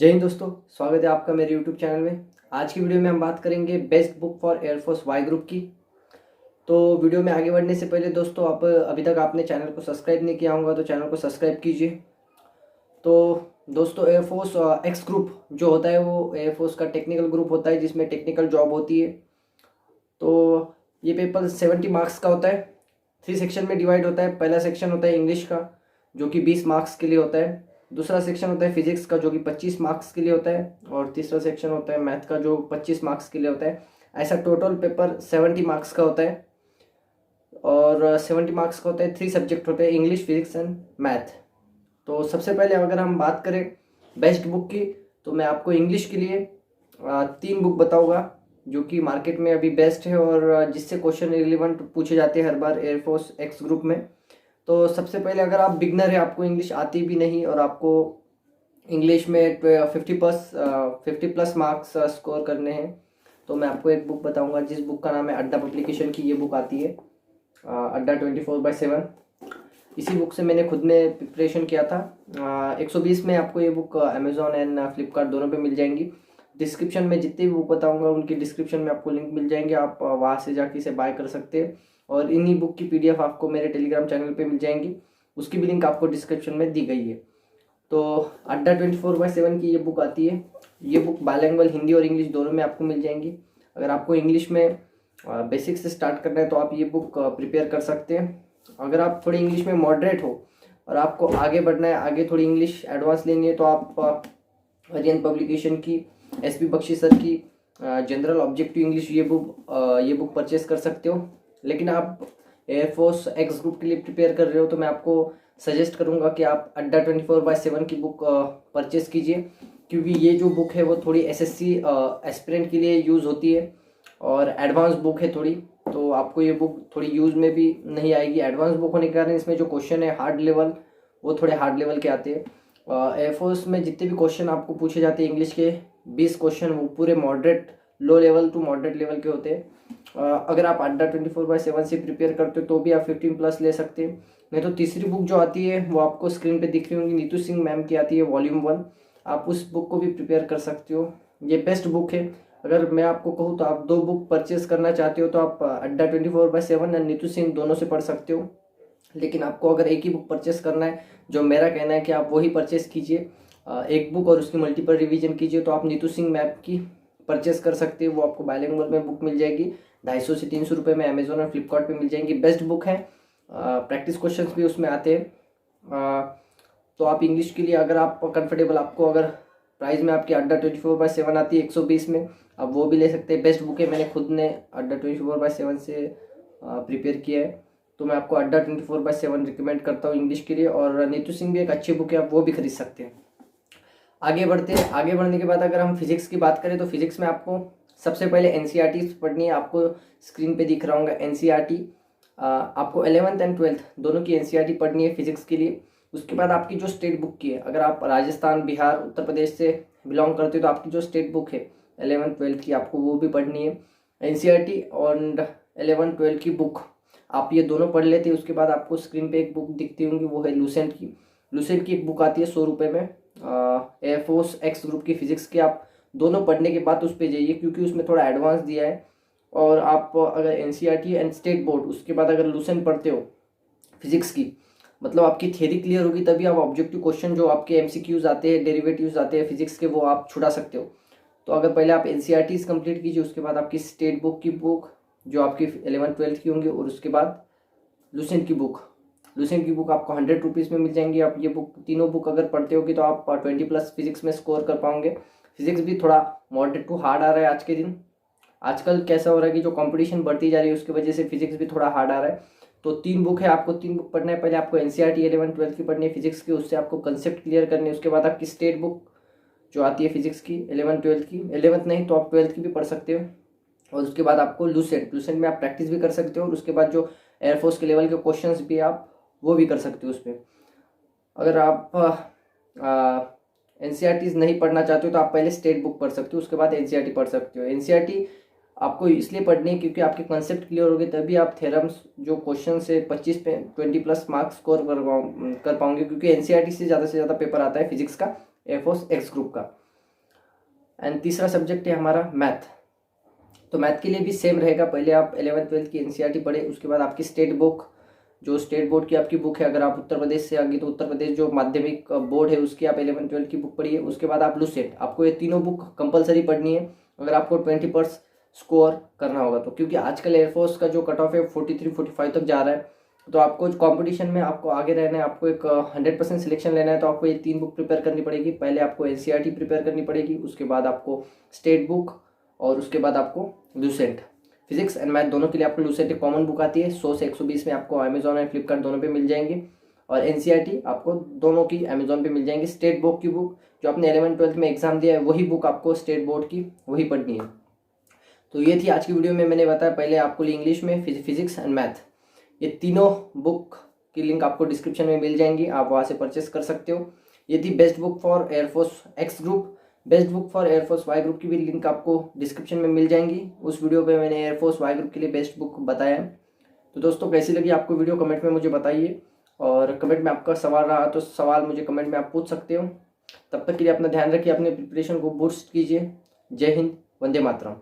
जय हिंद दोस्तों, स्वागत है आपका मेरे YouTube चैनल में। आज की वीडियो में हम बात करेंगे best book for air force Y group की। तो वीडियो में आगे बढ़ने से पहले दोस्तों, आप अभी तक आपने चैनल को सब्सक्राइब नहीं किया होगा तो चैनल को सब्सक्राइब कीजिए। तो दोस्तों, एयरफोर्स एक्स ग्रुप जो होता है वो एयरफोर्स का टेक्निकल ग्रुप होता है जिसमें टेक्निकल जॉब होती है। तो ये पेपर 70 मार्क्स का होता है। 3 सेक्शन में डिवाइड होता है। पहला सेक्शन होता है इंग्लिश का जो कि 20 मार्क्स के लिए होता है। दूसरा सेक्शन होता है फिजिक्स का जो कि 25 मार्क्स के लिए होता है। और तीसरा सेक्शन होता है मैथ का जो 25 मार्क्स के लिए होता है। ऐसा टोटल पेपर 70 मार्क्स का होता है। और 70 मार्क्स का होता है। 3 सब्जेक्ट होते हैं, इंग्लिश, फिजिक्स एंड मैथ। तो सबसे पहले अगर हम बात करें बेस्ट बुक की, तो मैं आपको इंग्लिश के लिए 3 बुक बताऊंगा जो कि मार्केट में अभी बेस्ट है और जिससे क्वेश्चन रिलेवेंट पूछे जाते हैं हर बार एयरफोर्स एक्स ग्रुप में। तो सबसे पहले, अगर आप बिगनर है, आपको इंग्लिश आती भी नहीं और आपको इंग्लिश में 50+ मार्क्स स्कोर करने हैं, तो मैं आपको एक बुक बताऊंगा जिस बुक का नाम है अड्डा पब्लिकेशन की। ये बुक आती है अड्डा 24/7। इसी बुक से मैंने खुद में प्रिपरेशन किया था। 120 में आपको ये बुक अमेजोन एंड फ्लिपकार्ट दोनों पे मिल जाएंगी। डिस्क्रिप्शन में जितनी भी बुक बताऊंगा उनकी डिस्क्रिप्शन में आपको लिंक मिल जाएंगे, आप वहाँ से जाके इसे बाय कर सकते हैं। और इन्हीं बुक की PDF आपको मेरे टेलीग्राम चैनल पे मिल जाएंगी, उसकी भी लिंक आपको डिस्क्रिप्शन में दी गई है। तो अड्डा 24/7 की ये बुक आती है। ये बुक बाइलिंगुअल हिंदी और इंग्लिश दोनों में आपको मिल जाएंगी। अगर आपको इंग्लिश में बेसिक से स्टार्ट करना है तो आप ये बुक प्रिपेयर कर सकते हैं। अगर आप थोड़ी इंग्लिश में मॉडरेट हो और आपको आगे बढ़ना है, आगे थोड़ी इंग्लिश एडवांस लेनी है, तो आप आर्यन पब्लिकेशन की SP बख्शी सर की जनरल ऑब्जेक्टिव इंग्लिश ये बुक परचेस कर सकते हो। लेकिन आप एयरफोर्स एक्स ग्रुप के लिए प्रिपेयर कर रहे हो तो मैं आपको सजेस्ट करूंगा कि आप अड्डा 24/7 की बुक परचेस कीजिए, क्योंकि ये जो बुक है वो थोड़ी SSC एस्पिरेंट के लिए यूज़ होती है और एडवांस बुक है थोड़ी। तो आपको ये बुक थोड़ी यूज़ में भी नहीं आएगी। एडवांस बुक होने के कारण इसमें जो क्वेश्चन है हार्ड लेवल, वो थोड़े हार्ड लेवल के आते हैं। एयरफोर्स में जितने भी क्वेश्चन आपको पूछे जाते हैं इंग्लिश के 20 क्वेश्चन, वो पूरे moderate, low level to moderate level के होते हैं। अगर आप अड्डा 24/7 से प्रिपेयर करते हो तो भी आप 15+ ले सकते हैं। नहीं तो तीसरी बुक जो आती है वो आपको स्क्रीन पे दिख रही होंगी, नीतू सिंह मैम की आती है वॉल्यूम 1। आप उस बुक को भी प्रिपेयर कर सकते हो। ये बेस्ट बुक है। अगर मैं आपको कहूँ तो आप 2 बुक परचेस करना चाहते हो तो आप अड्डा 24/7 और नीतू सिंह दोनों से पढ़ सकते हो। लेकिन आपको अगर एक ही बुक परचेस करना है, जो मेरा कहना है कि आप वही परचेस कीजिए, एक बुक और उसकी मल्टीपल रिवीजन कीजिए, तो आप नीतू सिंह मैप की परचेस कर सकते हो। वो आपको बाइलिंगुअल में बुक मिल जाएगी, 250 से 300 रुपये में अमेजोन और फ्लिपकार्ट पे मिल जाएंगी। बेस्ट बुक है। प्रैक्टिस क्वेश्चंस भी उसमें आते हैं। तो आप इंग्लिश के लिए अगर आप कंफर्टेबल, आपको अगर प्राइस में आपकी अड्डा 24/7 आती है 120 में, आप वो भी ले सकते हैं। बेस्ट बुक है। मैंने खुद ने अड्डा 24/7 से प्रिपेयर किया है, तो मैं आपको अड्डा 24/7 रिकमेंड करता हूँ इंग्लिश के लिए। और नीतू सिंह भी एक अच्छी बुक है, आप वो भी खरीद सकते हैं। आगे बढ़ते हैं। आगे बढ़ने के बाद अगर हम फिजिक्स की बात करें तो फिजिक्स में आपको सबसे पहले NCERT पढ़नी है। आपको स्क्रीन पे दिख रहा होगा NCERT। आपको 11th एंड 12th दोनों की NCERT पढ़नी है फिजिक्स के लिए। उसके बाद आपकी जो स्टेट बुक की है, अगर आप राजस्थान, बिहार, उत्तर प्रदेश से बिलोंग करते हो तो आपकी जो स्टेट बुक है 11th 12th की, आपको वो भी पढ़नी है। NCERT और 11th 12th की बुक आप ये दोनों पढ़ लेते हैं। उसके बाद आपको स्क्रीन पे एक बुक दिखती होंगी, वो है लूसेंट की। लूसेंट की एक बुक आती है 100 रुपये में, एयरफोर्स एक्स ग्रुप की फिजिक्स की। आप दोनों पढ़ने के बाद उस पर जाइए, क्योंकि उसमें थोड़ा एडवांस दिया है। और आप अगर NCERT एंड स्टेट बोर्ड, उसके बाद अगर लूसेंट पढ़ते हो फिजिक्स की, मतलब आपकी थ्योरी क्लियर होगी, तभी आप ऑब्जेक्टिव क्वेश्चन जो आपके MCQs आते हैं, डेरिवेटिव्स आते हैं फिजिक्स के, वो आप छुड़ा सकते हो। तो अगर पहले आप NCERT कंप्लीट कीजिए, उसके बाद आपकी स्टेट बुक की बुक जो आपकी 11th 12th की होंगी, और उसके बाद लूसेंट की बुक। लूसेंट की बुक आपको 100 रुपीज़ में मिल जाएंगी। आप ये बुक, तीनों बुक अगर पढ़ते होगी तो आप 20+ फिजिक्स में स्कोर कर पाओगे। फिजिक्स भी थोड़ा मॉडरेट टू हार्ड आ रहा है आज के दिन। आजकल कैसा हो रहा है कि जो कंपटीशन बढ़ती जा रही है उसकी वजह से फिजिक्स भी थोड़ा हार्ड आ रहा है। तो 3 बुक है, आपको 3 बुक पढ़ना है। पहले आपको NCERT 11th 12th की पढ़नी है फिजिक्स की, उससे आपको कंसेप्ट क्लियर करनी है। उसके बाद आपकी स्टेट बुक जो आती है फिजिक्स की 11th 12th की, 11th नहीं तो आप 12th की भी पढ़ सकते हो। और उसके बाद आपको लूसेंट में आप प्रैक्टिस भी कर सकते हो। और उसके बाद जो एयरफोर्स के लेवल के क्वेश्चंस भी आप वो भी कर सकते हो उसमें। अगर आप NCERT नहीं पढ़ना चाहते हो तो आप पहले स्टेट बुक पढ़ सकते हो, उसके बाद NCERT पढ़ सकते हो। NCERT आपको इसलिए पढ़नी है क्योंकि आपके कंसेप्ट क्लियर हो गए, तभी आप थ्योरम्स जो क्वेश्चन से 25 पे 20+ मार्क्स स्कोर कर पाओगे, क्योंकि NCERT से ज़्यादा पेपर आता है फिजिक्स का एयरफोर्स एक्स ग्रुप का। एंड तीसरा सब्जेक्ट है हमारा मैथ। तो मैथ के लिए भी सेम रहेगा, पहले आप 11th-12th की एनसीईआरटी पढ़े, उसके बाद आपकी स्टेट बुक, जो स्टेट बोर्ड की आपकी बुक है, अगर आप उत्तर प्रदेश से आगे तो उत्तर प्रदेश जो माध्यमिक बोर्ड है उसकी आप 11th-12th की बुक पढ़िए। उसके बाद आप लूसेंट, आपको ये तीनों बुक कंपलसरी पढ़नी है अगर आपको 20% स्कोर करना होगा तो, क्योंकि आजकल एयरफोर्स का जो कट ऑफ है 43-45 तक जा रहा है। तो आपको कंपटीशन में आपको आगे रहना है, आपको एक 100% सिलेक्शन लेना है, तो आपको ये 3 बुक प्रिपेयर करनी पड़ेगी। पहले आपको एनसीईआरटी प्रिपेयर करनी पड़ेगी, उसके बाद आपको स्टेट बुक, और उसके बाद आपको लूसेंट। फिजिक्स एंड मैथ दोनों के लिए आपको लूसेंट एक कॉमन बुक आती है, 100 से 120 में आपको अमेजॉन एंड फ्लिपकार्ट दोनों पे मिल जाएंगी। और एनसीईआरटी आपको दोनों की अमेजॉन पे मिल जाएंगी। स्टेट बोर्ड की बुक जो आपने 11th-12th में एग्जाम दिया है वही बुक आपको स्टेट बोर्ड की वही पढ़नी है। तो ये थी आज की वीडियो में, मैंने बताया पहले आपको इंग्लिश में फिजिक्स एंड मैथ, ये तीनों बुक की लिंक आपको डिस्क्रिप्शन में मिल जाएंगी, आप वहाँ से परचेस कर सकते हो। ये थी best book for air force X group. Best book for air force Y group की भी लिंक आपको डिस्क्रिप्शन में मिल जाएंगी। उस वीडियो पे मैंने एयरफोर्स वाई ग्रुप के लिए बेस्ट बुक बताया है। तो दोस्तों कैसी लगी आपको वीडियो कमेंट में मुझे बताइए, और कमेंट में आपका सवाल रहा तो सवाल मुझे कमेंट में आप पूछ सकते हो। तब तक के लिए अपना ध्यान रखिए, अपने प्रिपरेशन को बूस्ट कीजिए। जय हिंद, वंदे मातरम।